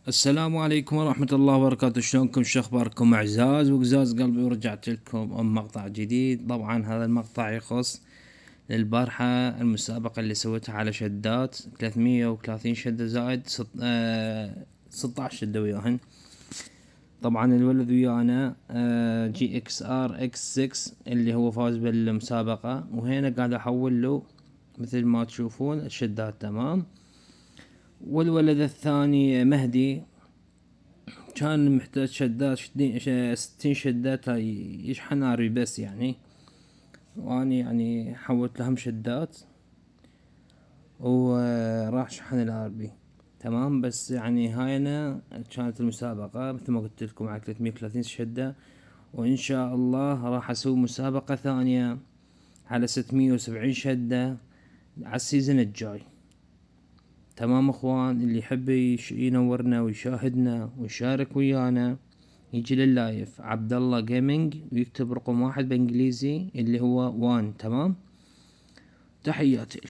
السلام عليكم ورحمة الله وبركاته. شلونكم؟ شو اخباركم اعزاز وقزاز قلبي؟ ورجعت لكم مقطع جديد. طبعا هذا المقطع يخص البارحة المسابقة اللي سويتها على شدات 330 شدة زائد 16 شدة وياهن. طبعا الولد ويانا جي اكس ار اكس 6 اللي هو فاز بالمسابقة، وهنا قاعد احول له مثل ما تشوفون الشدات تمام. والولد الثاني مهدي كان محتاج شدات 60 شدات يشحن اري بس يعني، واني يعني حولت لهم شدات وراح شحن الار بي تمام. بس يعني هاي أنا كانت المسابقة مثل ما قلت لكم على 330 شدة، وان شاء الله راح اسوي مسابقة ثانية على 670 شدة على السيزن الجاي. تمام اخوان، اللي يحب ينورنا ويشاهدنا ويشارك ويانا يجي لللايف عبد الله جيمنج ويكتب رقم 1 بانجليزي اللي هو 1. تمام، تحياتي.